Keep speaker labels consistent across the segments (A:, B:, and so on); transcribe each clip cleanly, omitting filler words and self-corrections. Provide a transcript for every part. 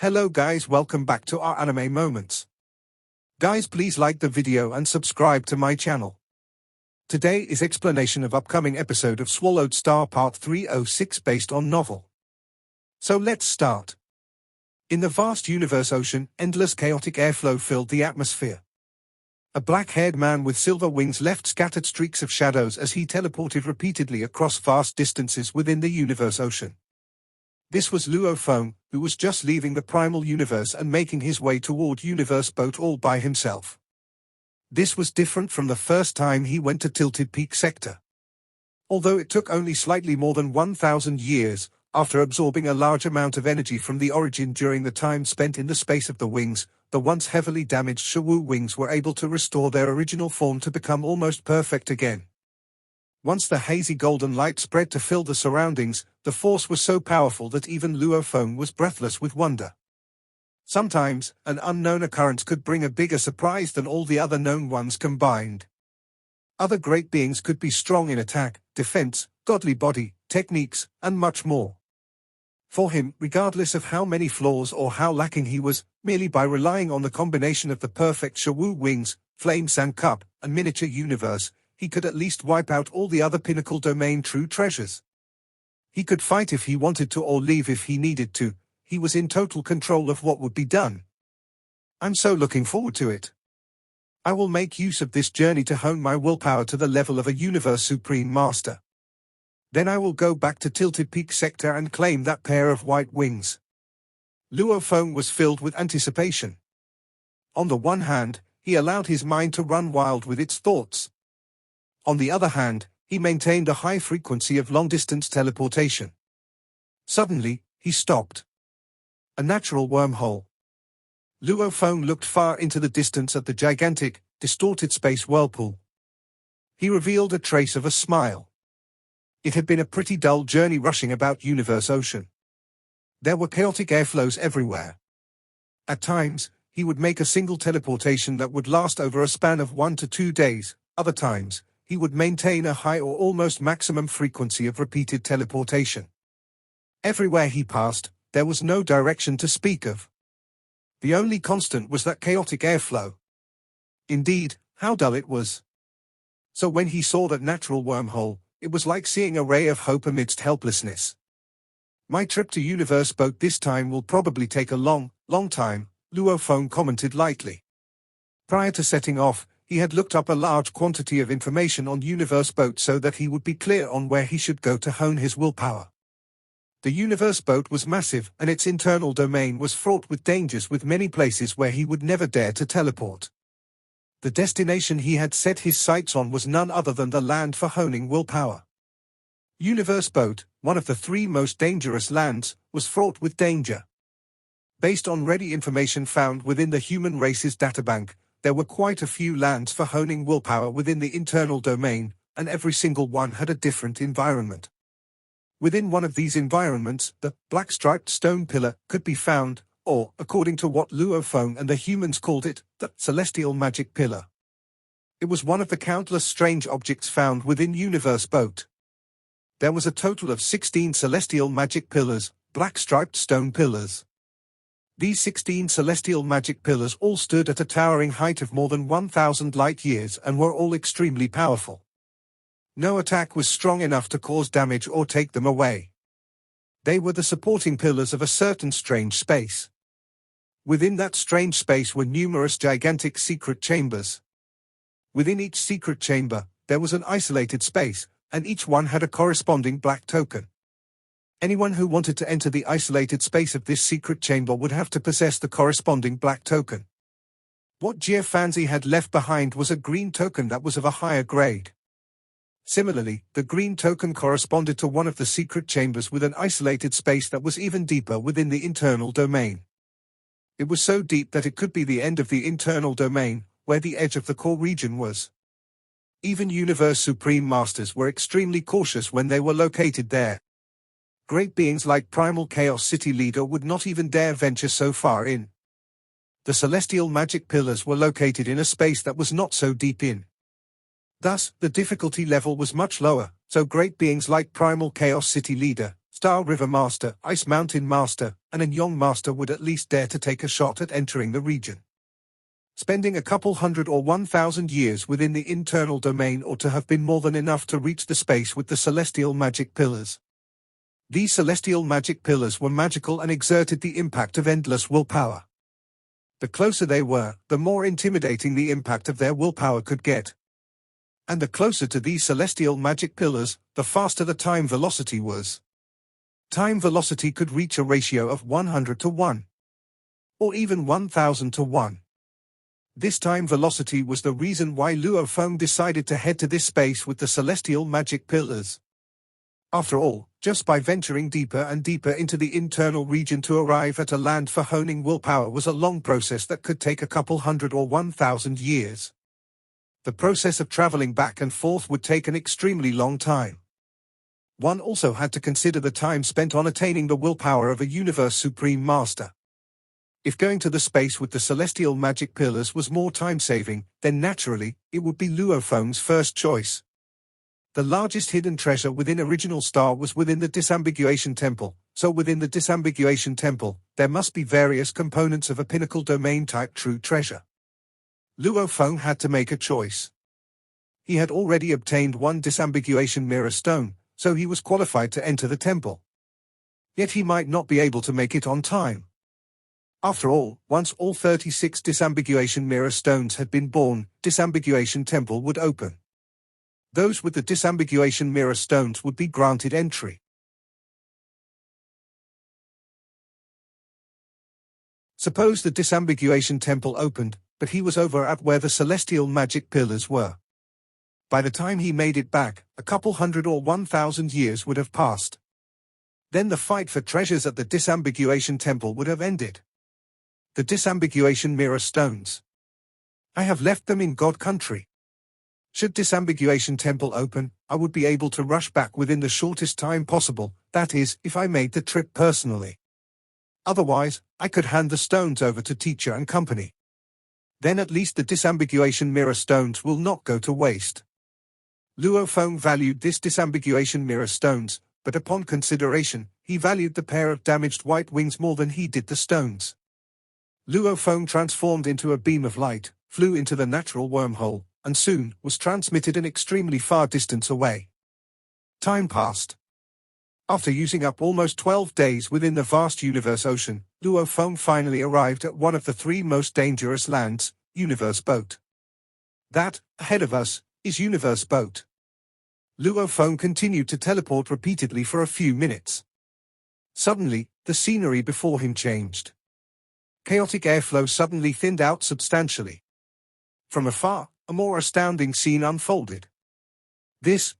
A: Hello guys, welcome back to our anime moments. Guys, please like the video and subscribe to my channel. Today is explanation of upcoming episode of Swallowed Star Part 306 based on novel. So let's start. In the vast universe ocean, endless chaotic airflow filled the atmosphere. A black-haired man with silver wings left scattered streaks of shadows as he teleported repeatedly across vast distances within the universe ocean. This was Luo Feng, who was just leaving the primal universe and making his way toward Universe Boat all by himself. This was different from the first time he went to Tilted Peak Sector. Although it took only slightly more than 1,000 years, after absorbing a large amount of energy from the origin during the time spent in the space of the wings, the once heavily damaged Shawu wings were able to restore their original form to become almost perfect again. Once the hazy golden light spread to fill the surroundings, the force was so powerful that even Luo Feng was breathless with wonder. Sometimes, an unknown occurrence could bring a bigger surprise than all the other known ones combined. Other great beings could be strong in attack, defense, godly body, techniques, and much more. For him, regardless of how many flaws or how lacking he was, merely by relying on the combination of the perfect Shawu wings, Flame Sand Cup, and miniature universe, he could at least wipe out all the other pinnacle domain true treasures. He could fight if he wanted to or leave if he needed to. He was in total control of what would be done. I'm so looking forward to it. I will make use of this journey to hone my willpower to the level of a Universe Supreme Master. Then I will go back to Tilted Peak Sector and claim that pair of white wings. Luo Feng was filled with anticipation. On the one hand, he allowed his mind to run wild with its thoughts. On the other hand, he maintained a high frequency of long-distance teleportation. Suddenly, he stopped. A natural wormhole. Luo Feng looked far into the distance at the gigantic, distorted space whirlpool. He revealed a trace of a smile. It had been a pretty dull journey rushing about Universe Ocean. There were chaotic airflows everywhere. At times, he would make a single teleportation that would last over a span of 1 to 2 days. Other times, he would maintain a high or almost maximum frequency of repeated teleportation. Everywhere he passed, there was no direction to speak of. The only constant was that chaotic airflow. Indeed, how dull it was. So when he saw that natural wormhole, it was like seeing a ray of hope amidst helplessness. My trip to Universe Boat this time will probably take a long time, Luo Feng commented lightly. Prior to setting off, he had looked up a large quantity of information on Universe Boat so that he would be clear on where he should go to hone his willpower. The Universe Boat was massive and its internal domain was fraught with dangers, with many places where he would never dare to teleport. The destination he had set his sights on was none other than the land for honing willpower. Universe Boat, one of the 3 most dangerous lands, was fraught with danger. Based on ready information found within the human race's databank, there were quite a few lands for honing willpower within the internal domain, and every single one had a different environment. Within one of these environments, the black-striped stone pillar could be found, or, according to what Luo Feng and the humans called it, the celestial magic pillar. It was one of the countless strange objects found within Universe Boat. There was a total of 16 celestial magic pillars, black-striped stone pillars. These 16 celestial magic pillars all stood at a towering height of more than 1,000 light-years and were all extremely powerful. No attack was strong enough to cause damage or take them away. They were the supporting pillars of a certain strange space. Within that strange space were numerous gigantic secret chambers. Within each secret chamber, there was an isolated space, and each one had a corresponding black token. Anyone who wanted to enter the isolated space of this secret chamber would have to possess the corresponding black token. What Jie Fanzi had left behind was a green token that was of a higher grade. Similarly, the green token corresponded to one of the secret chambers with an isolated space that was even deeper within the internal domain. It was so deep that it could be the end of the internal domain, where the edge of the core region was. Even Universe Supreme Masters were extremely cautious when they were located there. Great beings like Primal Chaos City Leader would not even dare venture so far in. The celestial magic pillars were located in a space that was not so deep in. Thus, the difficulty level was much lower, so great beings like Primal Chaos City Leader, Star River Master, Ice Mountain Master, and a young Master would at least dare to take a shot at entering the region. Spending a couple hundred or 1,000 years within the internal domain ought to have been more than enough to reach the space with the celestial magic pillars. These celestial magic pillars were magical and exerted the impact of endless willpower. The closer they were, the more intimidating the impact of their willpower could get. And the closer to these celestial magic pillars, the faster the time velocity was. Time velocity could reach a ratio of 100 to 1. Or even 1,000 to 1. This time velocity was the reason why Luo Feng decided to head to this space with the celestial magic pillars. After all, just by venturing deeper and deeper into the internal region to arrive at a land for honing willpower was a long process that could take a couple hundred or 1,000 years. The process of traveling back and forth would take an extremely long time. One also had to consider the time spent on attaining the willpower of a Universe Supreme Master. If going to the space with the celestial magic pillars was more time-saving, then naturally, it would be Luo Feng's first choice. The largest hidden treasure within Original Star was within the Disambiguation Temple, so within the Disambiguation Temple, there must be various components of a pinnacle domain-type true treasure. Luo Feng had to make a choice. He had already obtained one Disambiguation Mirror Stone, so he was qualified to enter the temple. Yet he might not be able to make it on time. After all, once all 36 Disambiguation Mirror Stones had been born, Disambiguation Temple would open. Those with the Disambiguation Mirror Stones would be granted entry. Suppose the Disambiguation Temple opened, but he was over at where the celestial magic pillars were. By the time he made it back, a couple hundred or 1,000 years would have passed. Then the fight for treasures at the Disambiguation Temple would have ended. The Disambiguation Mirror Stones. I have left them in God Country. Should Disambiguation Temple open, I would be able to rush back within the shortest time possible, that is, if I made the trip personally. Otherwise, I could hand the stones over to teacher and company. Then at least the Disambiguation Mirror Stones will not go to waste. Luo Feng valued this Disambiguation Mirror Stones, but upon consideration, he valued the pair of damaged white wings more than he did the stones. Luo Feng transformed into a beam of light, flew into the natural wormhole, and soon was transmitted an extremely far distance away. Time passed. After using up almost 12 days within the vast universe ocean, Luo Feng finally arrived at one of the three most dangerous lands, Universe Boat. That, ahead of us, is Universe Boat. Luo Feng continued to teleport repeatedly for a few minutes. Suddenly, the scenery before him changed. Chaotic airflow suddenly thinned out substantially. From afar, a more astounding scene unfolded. This.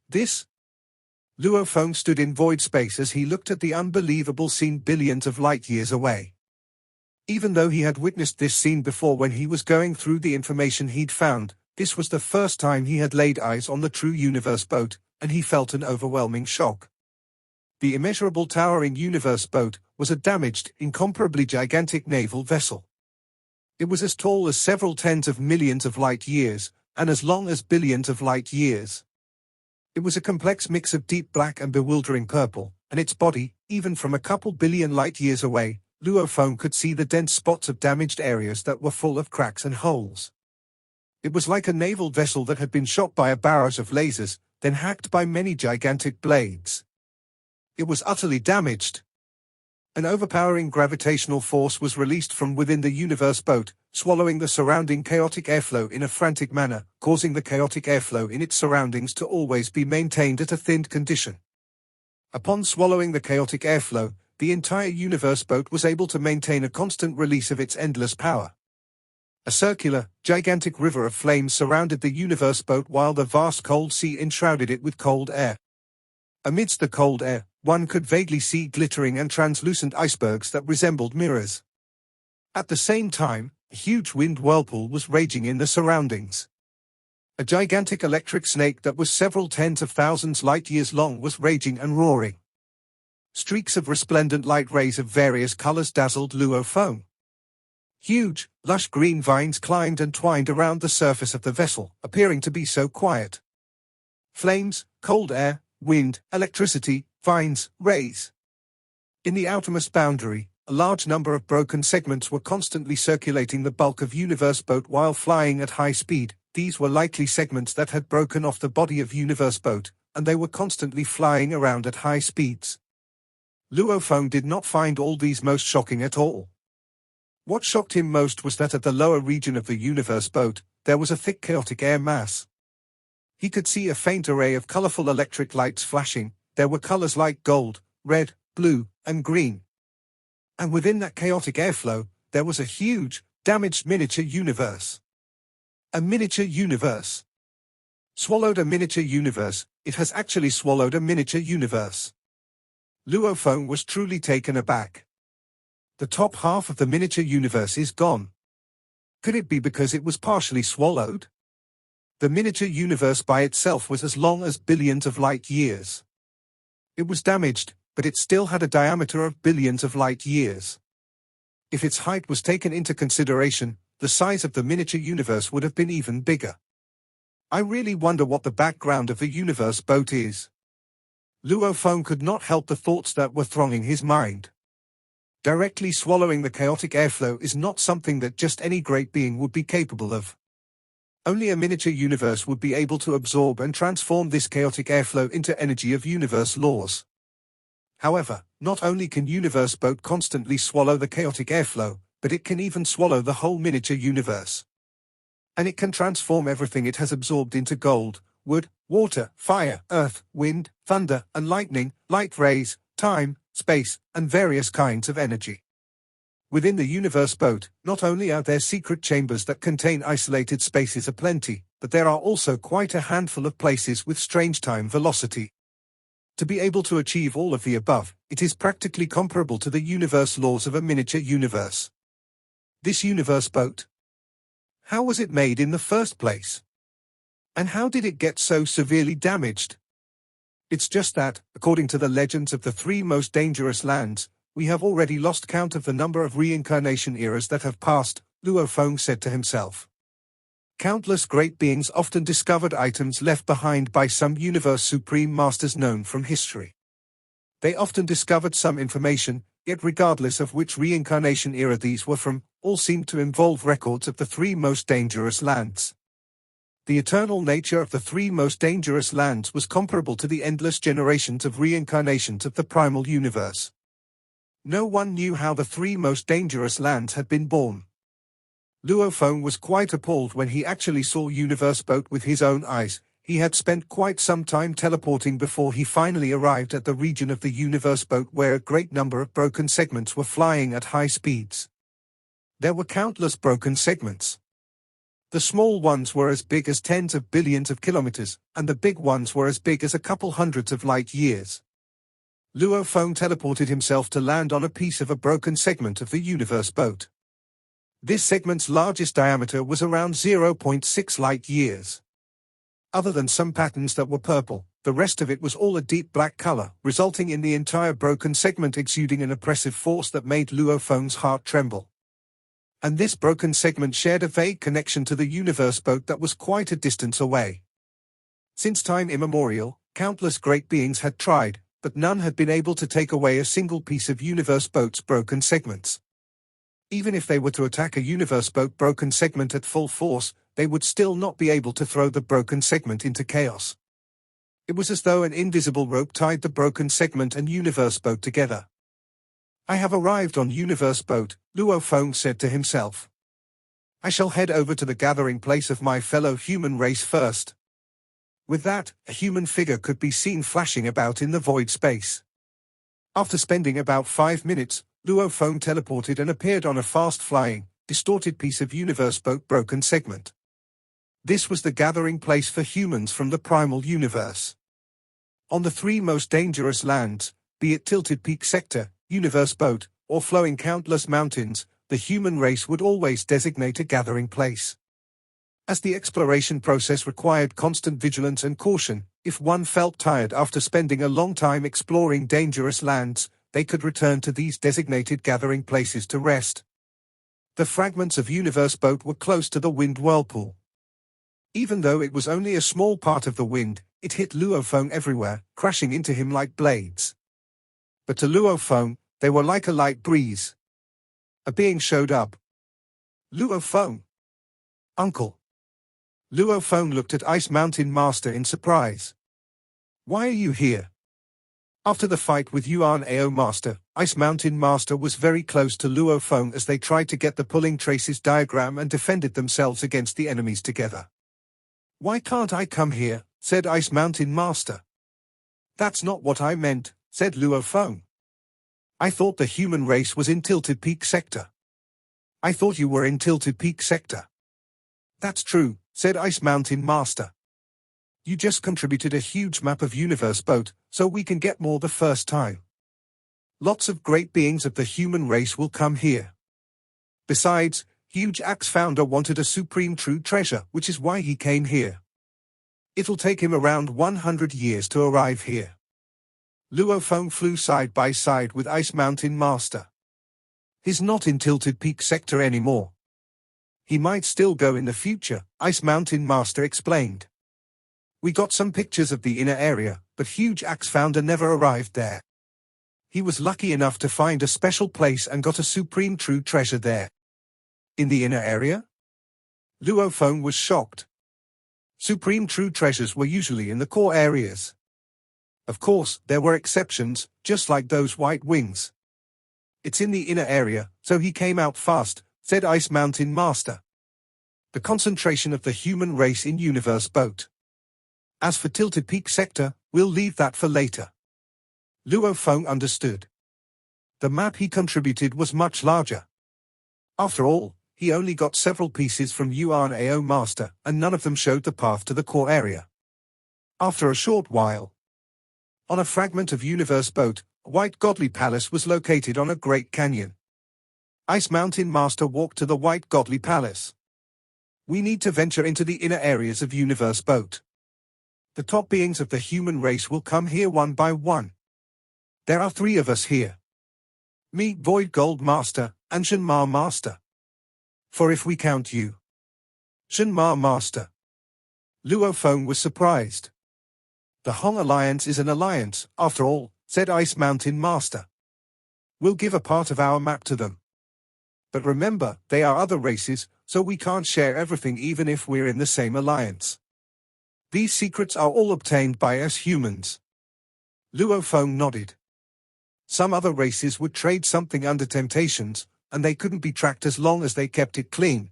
A: Luo Feng stood in void space as he looked at the unbelievable scene billions of light years away. Even though he had witnessed this scene before when he was going through the information he'd found, this was the first time he had laid eyes on the true Universe Boat, and he felt an overwhelming shock. The immeasurable towering Universe Boat was a damaged, incomparably gigantic naval vessel. It was as tall as several tens of millions of light years, and as long as billions of light years. It was a complex mix of deep black and bewildering purple, and its body, even from a couple billion light years away, Luo Feng could see the dense spots of damaged areas that were full of cracks and holes. It was like a naval vessel that had been shot by a barrage of lasers, then hacked by many gigantic blades. It was utterly damaged. An overpowering gravitational force was released from within the Universe Boat, swallowing the surrounding chaotic airflow in a frantic manner, causing the chaotic airflow in its surroundings to always be maintained at a thinned condition. Upon swallowing the chaotic airflow, the entire Universe Boat was able to maintain a constant release of its endless power. A circular, gigantic river of flames surrounded the Universe Boat while the vast cold sea enshrouded it with cold air. Amidst the cold air, one could vaguely see glittering and translucent icebergs that resembled mirrors. At the same time, a huge wind whirlpool was raging in the surroundings. A gigantic electric snake that was several tens of thousands light years long was raging and roaring. Streaks of resplendent light rays of various colors dazzled Luo Feng. Huge, lush green vines climbed and twined around the surface of the vessel, appearing to be so quiet. Flames, cold air, wind, electricity, vines, rays. In the outermost boundary, a large number of broken segments were constantly circulating the bulk of Universe Boat while flying at high speed. These were likely segments that had broken off the body of Universe Boat, and they were constantly flying around at high speeds. Luo Feng did not find all these most shocking at all. What shocked him most was that at the lower region of the Universe Boat, there was a thick chaotic air mass. He could see a faint array of colorful electric lights flashing. There were colors like gold, red, blue, and green. And within that chaotic airflow, there was a huge, damaged miniature universe. A miniature universe. Swallowed a miniature universe. It has actually swallowed a miniature universe. Luo Feng was truly taken aback. The top half of the miniature universe is gone. Could it be because it was partially swallowed? The miniature universe by itself was as long as billions of light years. It was damaged, but it still had a diameter of billions of light years. If its height was taken into consideration, the size of the miniature universe would have been even bigger. I really wonder what the background of the Universe Boat is. Luo Feng could not help the thoughts that were thronging his mind. Directly swallowing the chaotic airflow is not something that just any great being would be capable of. Only a miniature universe would be able to absorb and transform this chaotic airflow into energy of universe laws. However, not only can Universe Boat constantly swallow the chaotic airflow, but it can even swallow the whole miniature universe. And it can transform everything it has absorbed into gold, wood, water, fire, earth, wind, thunder, and lightning, light rays, time, space, and various kinds of energy. Within the Universe Boat, not only are there secret chambers that contain isolated spaces aplenty, but there are also quite a handful of places with strange time velocity. To be able to achieve all of the above, it is practically comparable to the universe laws of a miniature universe. This Universe Boat. How was it made in the first place? And how did it get so severely damaged? It's just that, according to the legends of the three most dangerous lands, we have already lost count of the number of reincarnation eras that have passed, Luo Feng said to himself. Countless great beings often discovered items left behind by some universe supreme masters known from history. They often discovered some information, yet regardless of which reincarnation era these were from, all seemed to involve records of the three most dangerous lands. The eternal nature of the three most dangerous lands was comparable to the endless generations of reincarnations of the primal universe. No one knew how the three most dangerous lands had been born. Luo Feng was quite appalled when he actually saw Universe Boat with his own eyes. He had spent quite some time teleporting before he finally arrived at the region of the Universe Boat where a great number of broken segments were flying at high speeds. There were countless broken segments. The small ones were as big as tens of billions of kilometers, and the big ones were as big as a couple hundreds of light years. Luo Feng teleported himself to land on a piece of a broken segment of the Universe Boat. This segment's largest diameter was around 0.6 light years. Other than some patterns that were purple, the rest of it was all a deep black color, resulting in the entire broken segment exuding an oppressive force that made Luo Feng's heart tremble. And this broken segment shared a vague connection to the Universe Boat that was quite a distance away. Since time immemorial, countless great beings had tried, but none had been able to take away a single piece of Universe Boat's broken segments. Even if they were to attack a Universe Boat broken segment at full force, they would still not be able to throw the broken segment into chaos. It was as though an invisible rope tied the broken segment and Universe Boat together. I have arrived on Universe Boat, Luo Feng said to himself. I shall head over to the gathering place of my fellow human race first. With that, a human figure could be seen flashing about in the void space. After spending about 5 minutes, Luo Feng teleported and appeared on a fast-flying, distorted piece of Universe Boat broken segment. This was the gathering place for humans from the primal universe. On the three most dangerous lands, be it Tilted Peak Sector, Universe Boat, or flowing countless mountains, the human race would always designate a gathering place. As the exploration process required constant vigilance and caution, if one felt tired after spending a long time exploring dangerous lands, they could return to these designated gathering places to rest. The fragments of Universe Boat were close to the wind whirlpool. Even though it was only a small part of the wind, it hit Luo Feng everywhere, crashing into him like blades. But to Luo Feng, They were like a light breeze. A being showed up. Luo Feng. Uncle. Luo Feng looked at Ice Mountain Master in surprise. Why are you here? After the fight with Yuan Ao Master, Ice Mountain Master was very close to Luo Feng as they tried to get the pulling traces diagram and defended themselves against the enemies together. Why can't I come here? Said Ice Mountain Master. That's not what I meant, said Luo Feng. I thought the human race was in Tilted Peak Sector. I thought you were in Tilted Peak Sector. That's true, said Ice Mountain Master. You just contributed a huge map of Universe Boat, so we can get more the first time. Lots of great beings of the human race will come here. Besides, Huge Axe founder wanted a supreme true treasure, which is why he came here. It'll take him around 100 years to arrive here. Luo Feng flew side by side with Ice Mountain Master. He's not in Tilted Peak Sector anymore. He might still go in the future, Ice Mountain Master explained. We got some pictures of the inner area, but Huge Axe founder never arrived there. He was lucky enough to find a special place and got a supreme true treasure there. In the inner area? Luo Feng was shocked. Supreme true treasures were usually in the core areas. Of course, there were exceptions, just like those white wings. It's in the inner area, so he came out fast, said Ice Mountain Master. The concentration of the human race in Universe Boat. As for Tilted Peak Sector, we'll leave that for later. Luo Feng understood. The map he contributed was much larger. After all, he only got several pieces from Yuan Ao Master, and none of them showed the path to the core area. After a short while, on a fragment of Universe Boat, a white godly palace was located on a great canyon. Ice Mountain Master walked to the white godly palace. We need to venture into the inner areas of Universe Boat. The top beings of the human race will come here one by one. There are 3 of us here. Me, Void Gold Master, and Shenma Master. For if we count you. Shenma Master. Luo Feng was surprised. The Hong Alliance is an alliance, after all, said Ice Mountain Master. We'll give a part of our map to them. But remember, they are other races, so we can't share everything even if we're in the same alliance. These secrets are all obtained by us humans. Luo Feng nodded. Some other races would trade something under temptations, and they couldn't be tracked as long as they kept it clean.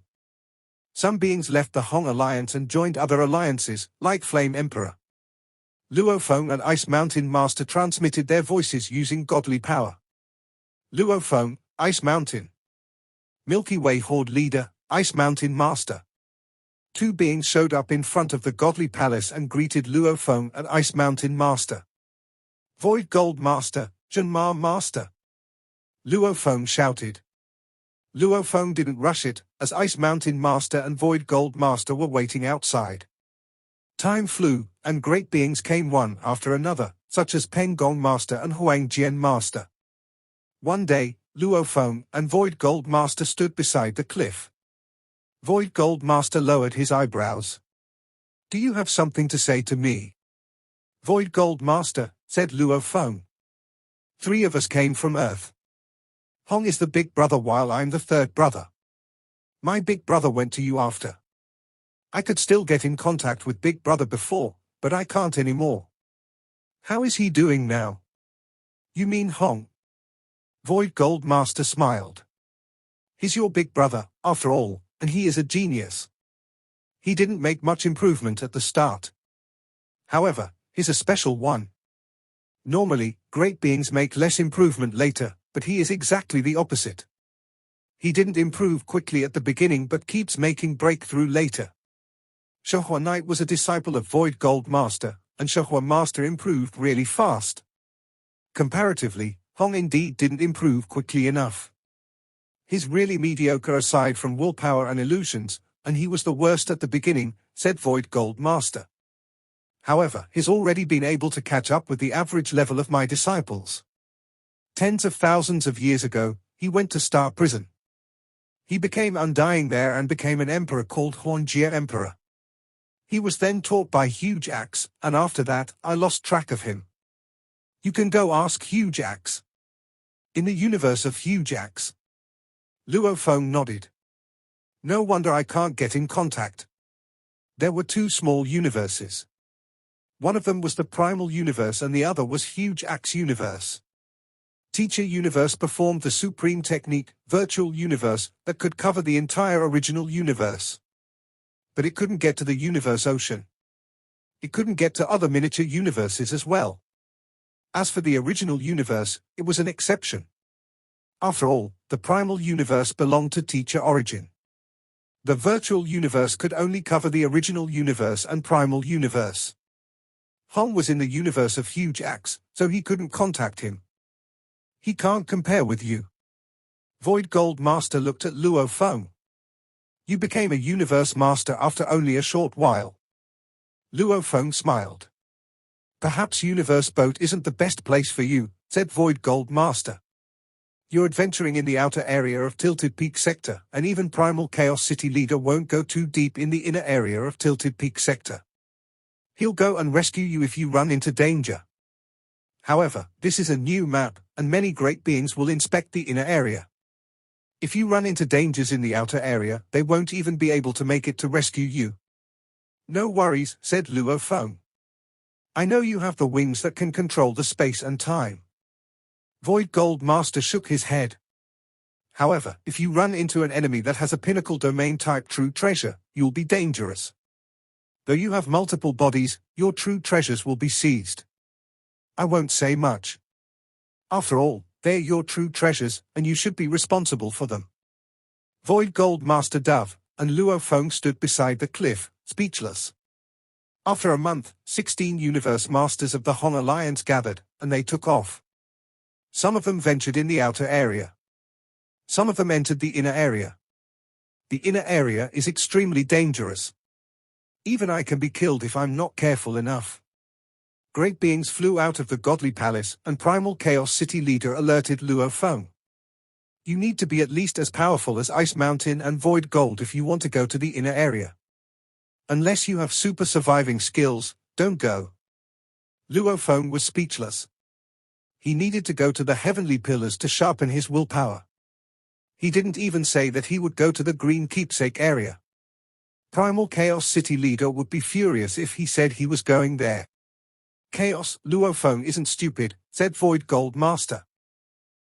A: Some beings left the Hong Alliance and joined other alliances, like Flame Emperor. Luo Feng and Ice Mountain Master transmitted their voices using godly power. Luo Feng, Ice Mountain. Milky Way Horde Leader, Ice Mountain Master. 2 beings showed up in front of the godly palace and greeted Luo Feng and Ice Mountain Master. Void Gold Master, Shenma Master. Luo Feng shouted. Luo Feng didn't rush it, as Ice Mountain Master and Void Gold Master were waiting outside. Time flew, and great beings came one after another, such as Peng Gong Master and Huang Jian Master. One day, Luo Feng and Void Gold Master stood beside the cliff. Void Gold Master lowered his eyebrows. Do you have something to say to me? Void Gold Master, said Luo Feng. 3 of us came from Earth. Hong is the big brother while I'm the third brother. My big brother went to you after. I could still get in contact with big brother before, but I can't anymore. How is he doing now? You mean Hong? Void Gold Master smiled. He's your big brother, after all, and he is a genius. He didn't make much improvement at the start. However, he's a special one. Normally, great beings make less improvement later, but he is exactly the opposite. He didn't improve quickly at the beginning but keeps making breakthrough later. Shehua Knight was a disciple of Void Gold Master, and Shehua Master improved really fast. Comparatively, Hong indeed didn't improve quickly enough. He's really mediocre aside from willpower and illusions, and he was the worst at the beginning, said Void Gold Master. However, he's already been able to catch up with the average level of my disciples. Tens of thousands of years ago, he went to Star Prison. He became undying there and became an emperor called Huangjie Emperor. He was then taught by Huge Axe, and after that, I lost track of him. You can go ask Huge Axe. In the universe of huge axe. Luo Feng nodded. No wonder I can't get in contact. There were two small universes. One of them was the primal universe and the other was huge axe universe. Teacher universe performed the supreme technique, virtual universe, that could cover the entire original universe. But it couldn't get to the universe ocean. It couldn't get to other miniature universes as well. As for the original universe, it was an exception. After all, the primal universe belonged to Teacher Origin. The virtual universe could only cover the original universe and primal universe. Hong was in the universe of Huge Axe, so he couldn't contact him. He can't compare with you. Void Gold Master looked at Luo Feng. You became a universe master after only a short while. Luo Feng smiled. Perhaps Universe Boat isn't the best place for you, said Void Gold Master. You're adventuring in the outer area of Tilted Peak Sector, and even Primal Chaos City Leader won't go too deep in the inner area of Tilted Peak Sector. He'll go and rescue you if you run into danger. However, this is a new map, and many great beings will inspect the inner area. If you run into dangers in the outer area, they won't even be able to make it to rescue you. No worries, said Luo Feng. I know you have the wings that can control the space and time. Void Gold Master shook his head. However, if you run into an enemy that has a pinnacle domain type true treasure, you'll be dangerous. Though you have multiple bodies, your true treasures will be seized. I won't say much. After all, they're your true treasures, and you should be responsible for them. Void Gold Master Dove and Luo Feng stood beside the cliff, speechless. After a month, 16 Universe Masters of the Hong Alliance gathered, and they took off. Some of them ventured in the outer area. Some of them entered the inner area. The inner area is extremely dangerous. Even I can be killed if I'm not careful enough. Great beings flew out of the Godly Palace, and Primal Chaos City Leader alerted Luo Feng. You need to be at least as powerful as Ice Mountain and Void Gold if you want to go to the inner area. Unless you have super surviving skills, don't go. Luo Feng was speechless. He needed to go to the Heavenly Pillars to sharpen his willpower. He didn't even say that he would go to the Green Keepsake area. Primal Chaos City Leader would be furious if he said he was going there. Chaos, Luo Feng isn't stupid, said Void Gold Master.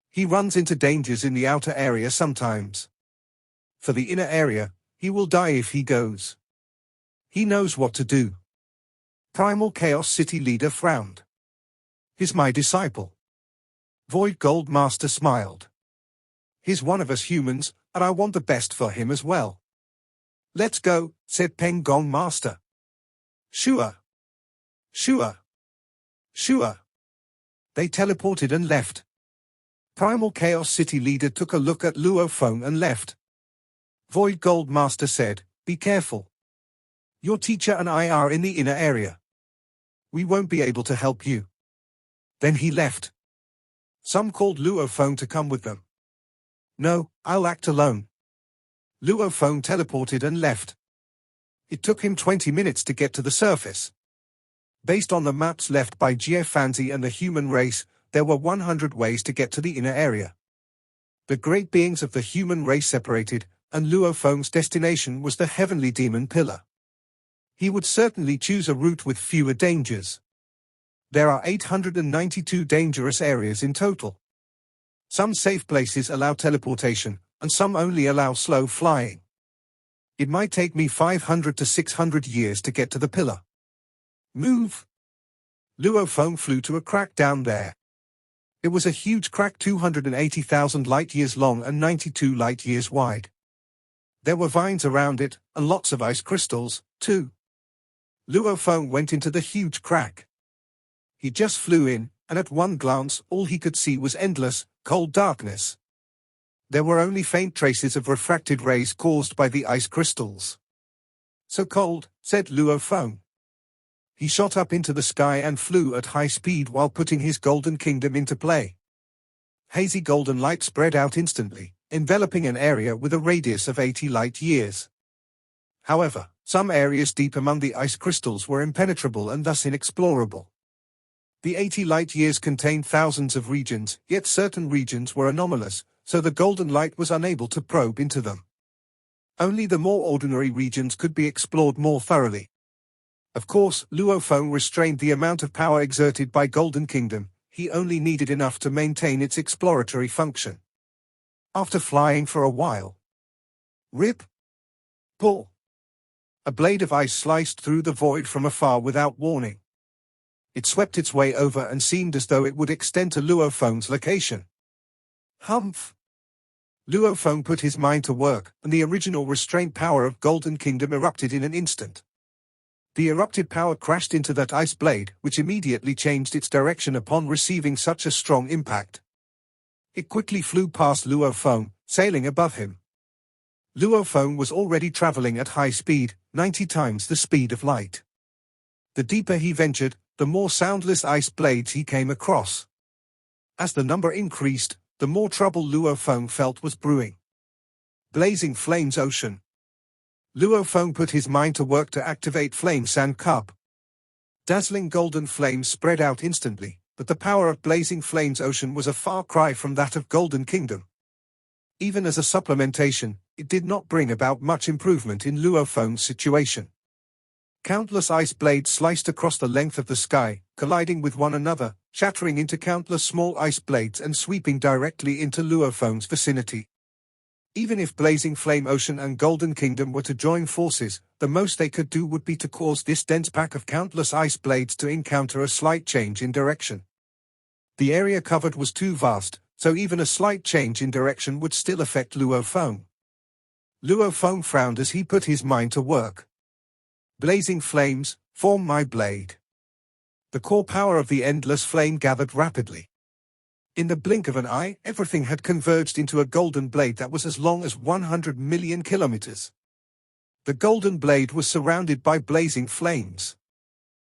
A: He runs into dangers in the outer area sometimes. For the inner area, he will die if he goes. He knows what to do. Primal Chaos City Leader frowned. He's my disciple. Void Gold Master smiled. He's one of us humans, and I want the best for him as well. Let's go, said Peng Gong Master. Sure. Sure. Sure. They teleported and left. Primal Chaos City Leader took a look at Luo Feng and left. Void Gold Master said, be careful. Your teacher and I are in the inner area. We won't be able to help you. Then he left. Some called Luo Feng to come with them. No, I'll act alone. Luo Feng teleported and left. It took him 20 minutes to get to the surface. Based on the maps left by Jie Fanzi and the human race, there were 100 ways to get to the inner area. The great beings of the human race separated, and Luo Feng's destination was the Heavenly Demon Pillar. He would certainly choose a route with fewer dangers. There are 892 dangerous areas in total. Some safe places allow teleportation, and some only allow slow flying. It might take me 500 to 600 years to get to the pillar. Move! Luo Feng flew to a crack down there. It was a huge crack 280,000 light-years long and 92 light-years wide. There were vines around it, and lots of ice crystals, too. Luo Feng went into the huge crack. He just flew in, and at one glance all he could see was endless, cold darkness. There were only faint traces of refracted rays caused by the ice crystals. So cold, said Luo Feng. He shot up into the sky and flew at high speed while putting his Golden Kingdom into play. Hazy golden light spread out instantly, enveloping an area with a radius of 80 light-years. However, some areas deep among the ice crystals were impenetrable and thus inexplorable. The 80 light-years contained thousands of regions, yet certain regions were anomalous, so the golden light was unable to probe into them. Only the more ordinary regions could be explored more thoroughly. Of course, Luophone restrained the amount of power exerted by Golden Kingdom. He only needed enough to maintain its exploratory function. After flying for a while, rip, pull, a blade of ice sliced through the void from afar without warning. It swept its way over and seemed as though it would extend to Luophone's location. Humph! Luophone put his mind to work, and the original restraint power of Golden Kingdom erupted in an instant. The erupted power crashed into that ice blade, which immediately changed its direction upon receiving such a strong impact. It quickly flew past Luophone, sailing above him. Luophone was already traveling at high speed, 90 times the speed of light. The deeper he ventured, the more soundless ice blades he came across. As the number increased, the more trouble Luophone felt was brewing. Blazing Flames Ocean. Luophone put his mind to work to activate Flame Sand Cup. Dazzling golden flames spread out instantly, but the power of Blazing Flames Ocean was a far cry from that of Golden Kingdom. Even as a supplementation, it did not bring about much improvement in Luophone's situation. Countless ice blades sliced across the length of the sky, colliding with one another, shattering into countless small ice blades and sweeping directly into Luophone's vicinity. Even if Blazing Flame Ocean and Golden Kingdom were to join forces, the most they could do would be to cause this dense pack of countless ice blades to encounter a slight change in direction. The area covered was too vast, so even a slight change in direction would still affect Luophone. Luophone frowned as he put his mind to work. Blazing flames, form my blade. The core power of the endless flame gathered rapidly. In the blink of an eye, everything had converged into a golden blade that was as long as 100 million kilometers. The golden blade was surrounded by blazing flames.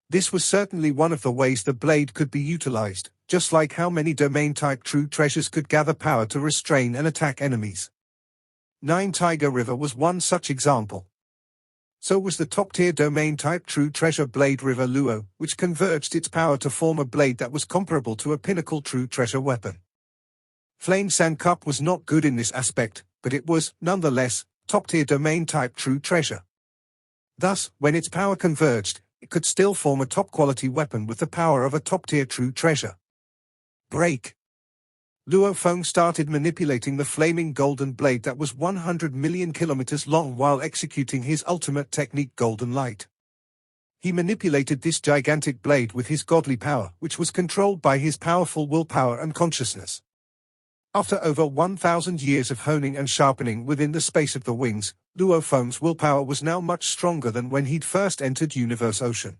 A: This was certainly one of the ways the blade could be utilized, just like how many domain-type true treasures could gather power to restrain and attack enemies. Nine Tiger River was one such example. So was the top-tier domain-type true treasure blade River Luo, which converged its power to form a blade that was comparable to a pinnacle true treasure weapon. Flame Sand Cup was not good in this aspect, but it was, nonetheless, top-tier domain-type true treasure. Thus, when its power converged, it could still form a top-quality weapon with the power of a top-tier true treasure. Break. Luophone started manipulating the flaming golden blade that was 100 million kilometers long while executing his ultimate technique Golden Light. He manipulated this gigantic blade with his godly power, which was controlled by his powerful willpower and consciousness. After over 1,000 years of honing and sharpening within the space of the wings, Luophone's willpower was now much stronger than when he'd first entered Universe Ocean.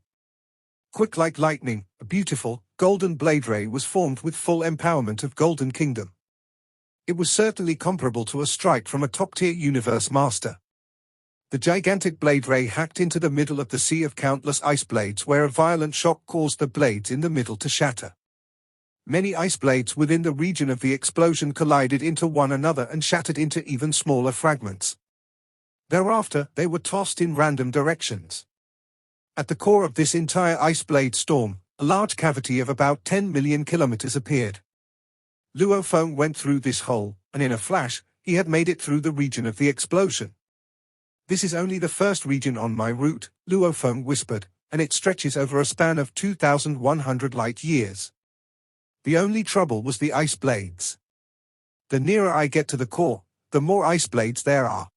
A: Quick like lightning, a beautiful, golden blade ray was formed with full empowerment of Golden Kingdom. It was certainly comparable to a strike from a top-tier universe master. The gigantic blade ray hacked into the middle of the sea of countless ice blades where a violent shock caused the blades in the middle to shatter. Many ice blades within the region of the explosion collided into one another and shattered into even smaller fragments. Thereafter, they were tossed in random directions. At the core of this entire ice blade storm, a large cavity of about 10 million kilometers appeared. Luophone went through this hole, and in a flash, he had made it through the region of the explosion. "This is only the first region on my route," Luophone whispered, "and it stretches over a span of 2,100 light years. The only trouble was the ice blades. The nearer I get to the core, the more ice blades there are.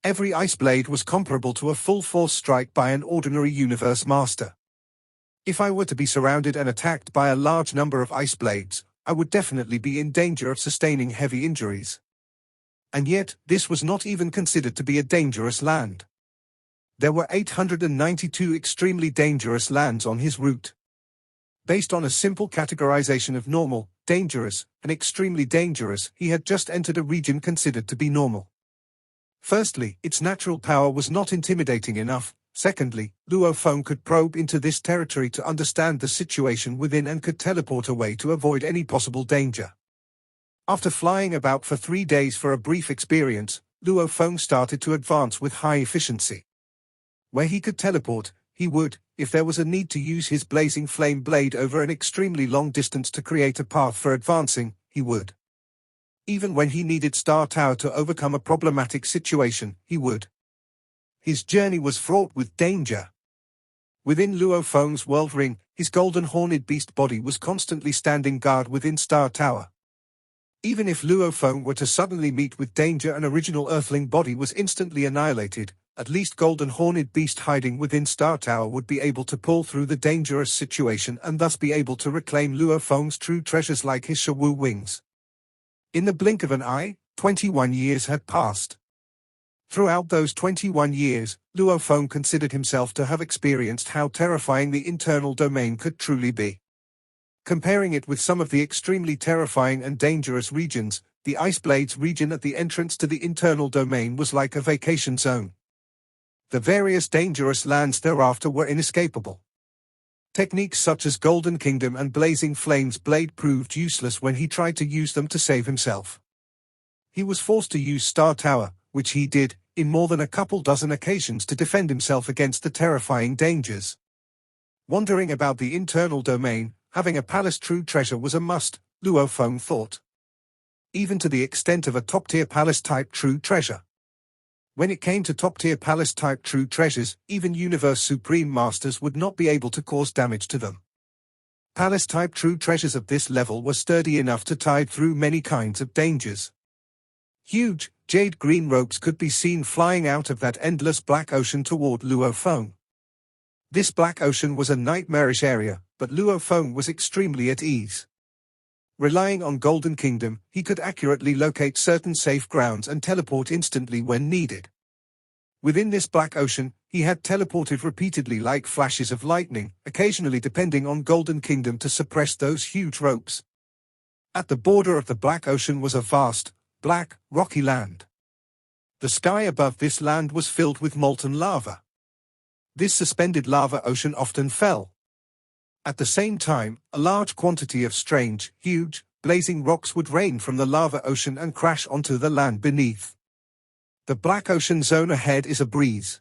A: Every ice blade was comparable to a full-force strike by an ordinary universe master. If I were to be surrounded and attacked by a large number of ice blades, I would definitely be in danger of sustaining heavy injuries. And yet, this was not even considered to be a dangerous land. There were 892 extremely dangerous lands on his route. Based on a simple categorization of normal, dangerous, and extremely dangerous, he had just entered a region considered to be normal. Firstly, its natural power was not intimidating enough. Secondly, Luophone could probe into this territory to understand the situation within and could teleport away to avoid any possible danger. After flying about for 3 days for a brief experience, Luophone started to advance with high efficiency. Where he could teleport, he would, if there was a need to use his blazing flame blade over an extremely long distance to create a path for advancing, he would. Even when he needed Star Tower to overcome a problematic situation, he would. His journey was fraught with danger. Within Luo Feng's world ring, his golden horned beast body was constantly standing guard within Star Tower. Even if Luo Feng were to suddenly meet with danger, an original Earthling body was instantly annihilated. At least Golden Horned Beast hiding within Star Tower would be able to pull through the dangerous situation and thus be able to reclaim Luo Feng's true treasures like his Shawu wings. In the blink of an eye, 21 years had passed. Throughout those 21 years, Luo Feng considered himself to have experienced how terrifying the internal domain could truly be. Comparing it with some of the extremely terrifying and dangerous regions, the Ice Blades region at the entrance to the internal domain was like a vacation zone. The various dangerous lands thereafter were inescapable. Techniques such as Golden Kingdom and Blazing Flame's blade proved useless when he tried to use them to save himself. He was forced to use Star Tower, which he did, in more than a couple dozen occasions to defend himself against the terrifying dangers. Wondering about the internal domain, having a palace true treasure was a must, Luo Feng thought. Even to the extent of a top-tier palace-type true treasure. When it came to top-tier palace-type true treasures, even Universe Supreme Masters would not be able to cause damage to them. Palace-type true treasures of this level were sturdy enough to tide through many kinds of dangers. Huge, jade-green ropes could be seen flying out of that endless black ocean toward Luo Feng. This black ocean was a nightmarish area, but Luo Feng was extremely at ease. Relying on Golden Kingdom, he could accurately locate certain safe grounds and teleport instantly when needed. Within this black ocean, he had teleported repeatedly like flashes of lightning, occasionally depending on Golden Kingdom to suppress those huge ropes. At the border of the black ocean was a vast, black, rocky land. The sky above this land was filled with molten lava. This suspended lava ocean often fell. At the same time, a large quantity of strange, huge, blazing rocks would rain from the lava ocean and crash onto the land beneath. The black ocean zone ahead is a breeze.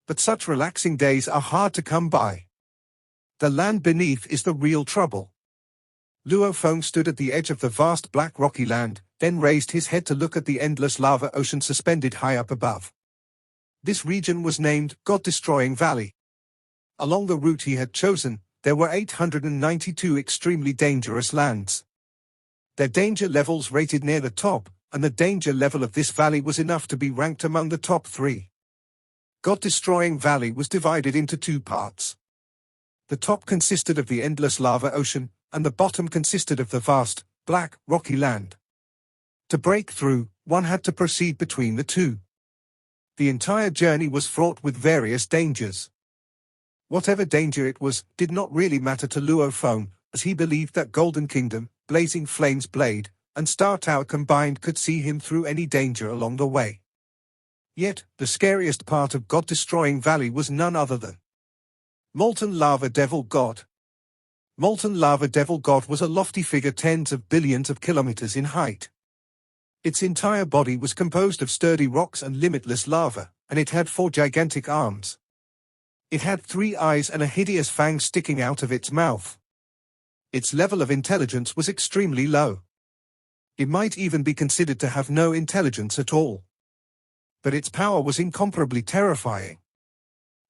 A: But such relaxing days are hard to come by. The land beneath is the real trouble. Luo Feng stood at the edge of the vast black rocky land, then raised his head to look at the endless lava ocean suspended high up above. This region was named God-Destroying Valley. Along the route he had chosen, there were 892 extremely dangerous lands. Their danger levels rated near the top, and the danger level of this valley was enough to be ranked among the top 3. God-Destroying Valley was divided into 2 parts. The top consisted of the endless lava ocean, and the bottom consisted of the vast, black, rocky land. To break through, one had to proceed between the 2. The entire journey was fraught with various dangers. Whatever danger it was, did not really matter to Luo Feng, as he believed that Golden Kingdom, Blazing Flame's blade, and Star Tower combined could see him through any danger along the way. Yet, the scariest part of God-Destroying Valley was none other than Molten Lava Devil God. Molten Lava Devil God was a lofty figure tens of billions of kilometers in height. Its entire body was composed of sturdy rocks and limitless lava, and it had 4 gigantic arms. It had 3 eyes and a hideous fang sticking out of its mouth. Its level of intelligence was extremely low. It might even be considered to have no intelligence at all. But its power was incomparably terrifying.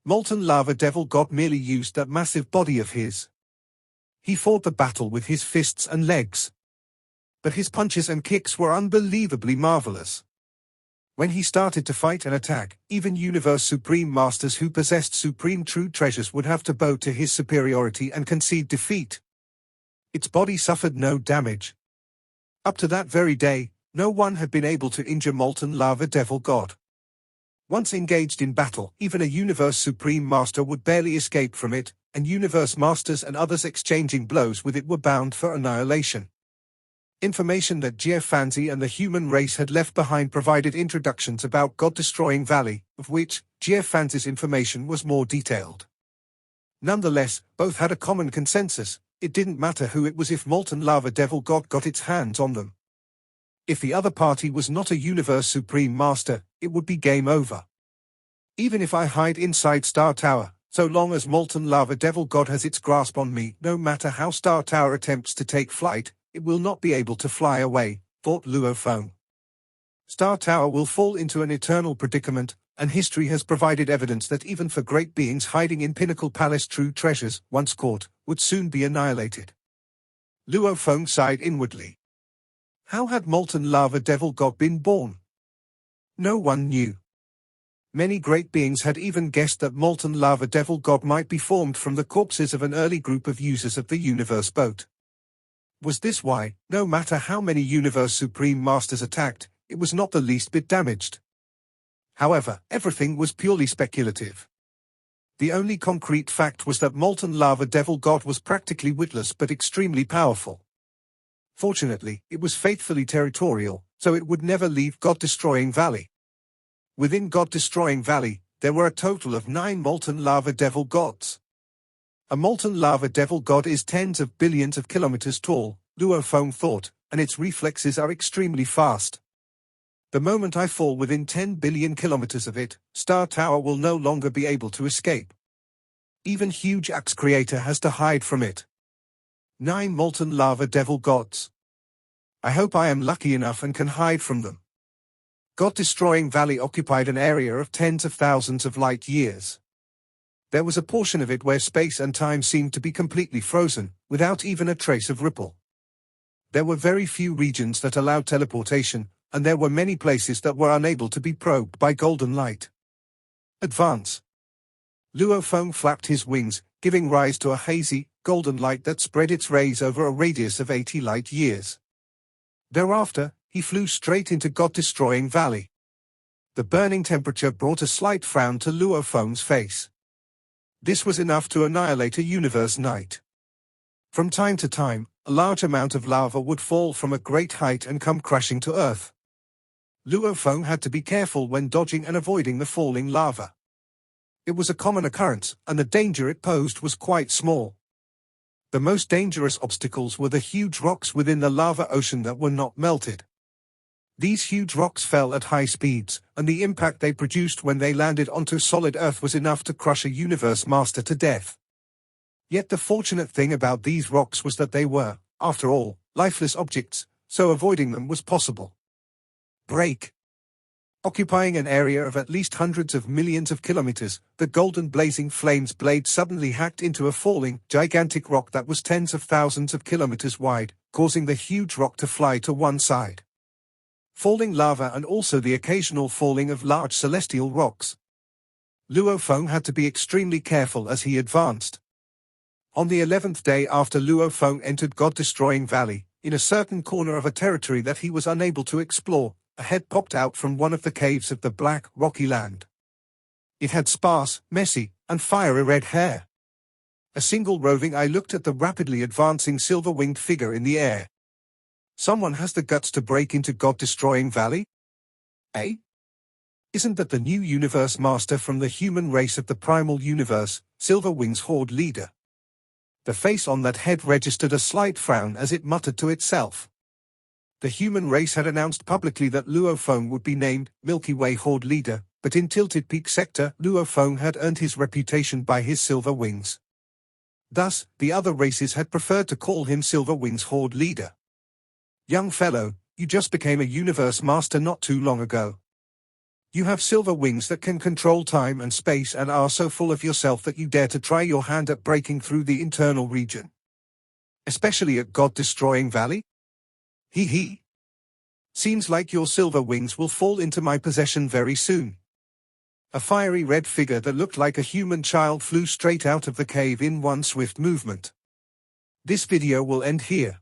A: Molten Lava Devil God merely used that massive body of his. He fought the battle with his fists and legs. But his punches and kicks were unbelievably marvelous. When he started to fight and attack, even Universe Supreme Masters who possessed supreme true treasures would have to bow to his superiority and concede defeat. Its body suffered no damage. Up to that very day, no one had been able to injure Molten Lava Devil God. Once engaged in battle, even a Universe Supreme Master would barely escape from it, and Universe Masters and others exchanging blows with it were bound for annihilation. Information that Jie Fanzi and the human race had left behind provided introductions about God-Destroying Valley, of which Jie Fanzi's information was more detailed. Nonetheless, both had a common consensus: it didn't matter who it was if Molten Lava Devil God got its hands on them. If the other party was not a Universe Supreme Master, it would be game over. Even if I hide inside Star Tower, So long as molten lava devil god has its grasp on me, no matter how Star Tower attempts to take flight, it will not be able to fly away, thought Luo Feng. Star Tower will fall into an eternal predicament, and history has provided evidence that even for great beings hiding in Pinnacle Palace, true treasures, once caught, would soon be annihilated. Luo Feng sighed inwardly. How had molten lava devil god been born? No one knew. Many great beings had even guessed that molten lava devil god might be formed from the corpses of an early group of users of the universe boat. Was this why, no matter how many universe supreme masters attacked, it was not the least bit damaged? However, everything was purely speculative. The only concrete fact was that molten lava devil god was practically witless but extremely powerful. Fortunately, it was faithfully territorial, so it would never leave God-destroying Valley. Within God-destroying Valley, there were a total of 9 molten lava devil gods. A molten lava devil god is tens of billions of kilometers tall, Luo Feng thought, and its reflexes are extremely fast. The moment I fall within 10 billion kilometers of it, Star Tower will no longer be able to escape. Even huge Axe Creator has to hide from it. 9 molten lava devil gods. I hope I am lucky enough and can hide from them. God-destroying Valley occupied an area of tens of thousands of light years. There was a portion of it where space and time seemed to be completely frozen, without even a trace of ripple. There were very few regions that allowed teleportation, and there were many places that were unable to be probed by golden light. Advance. Luo Feng flapped his wings, giving rise to a hazy, golden light that spread its rays over a radius of 80 light years. Thereafter, he flew straight into God-destroying Valley. The burning temperature brought a slight frown to Luo Feng's face. This was enough to annihilate a universe night. From time to time, a large amount of lava would fall from a great height and come crashing to Earth. Luo Feng had to be careful when dodging and avoiding the falling lava. It was a common occurrence, and the danger it posed was quite small. The most dangerous obstacles were the huge rocks within the lava ocean that were not melted. These huge rocks fell at high speeds, and the impact they produced when they landed onto solid Earth was enough to crush a universe master to death. Yet the fortunate thing about these rocks was that they were, after all, lifeless objects, so avoiding them was possible. Break. Occupying an area of at least hundreds of millions of kilometers, the golden blazing flames blade suddenly hacked into a falling, gigantic rock that was tens of thousands of kilometers wide, causing the huge rock to fly to one side. Falling lava and also the occasional falling of large celestial rocks. Luo Feng had to be extremely careful as he advanced. On the 11th day after Luo Feng entered God-destroying Valley, in a certain corner of a territory that he was unable to explore, a head popped out from one of the caves of the black, rocky land. It had sparse, messy, and fiery red hair. A single roving eye looked at the rapidly advancing silver-winged figure in the air. Someone has the guts to break into God-destroying Valley? Eh? Isn't that the new universe master from the human race of the primal universe, Silverwing's Horde leader? The face on that head registered a slight frown as it muttered to itself. The human race had announced publicly that Luo Feng would be named Milky Way Horde leader, but in Tilted Peak sector, Luo Feng had earned his reputation by his silver wings. Thus, the other races had preferred to call him Silverwing's Horde leader. Young fellow, you just became a universe master not too long ago. You have silver wings that can control time and space and are so full of yourself that you dare to try your hand at breaking through the internal region. Especially at God-destroying Valley? Hee hee. Seems like your silver wings will fall into my possession very soon. A fiery red figure that looked like a human child flew straight out of the cave in one swift movement. This video will end here.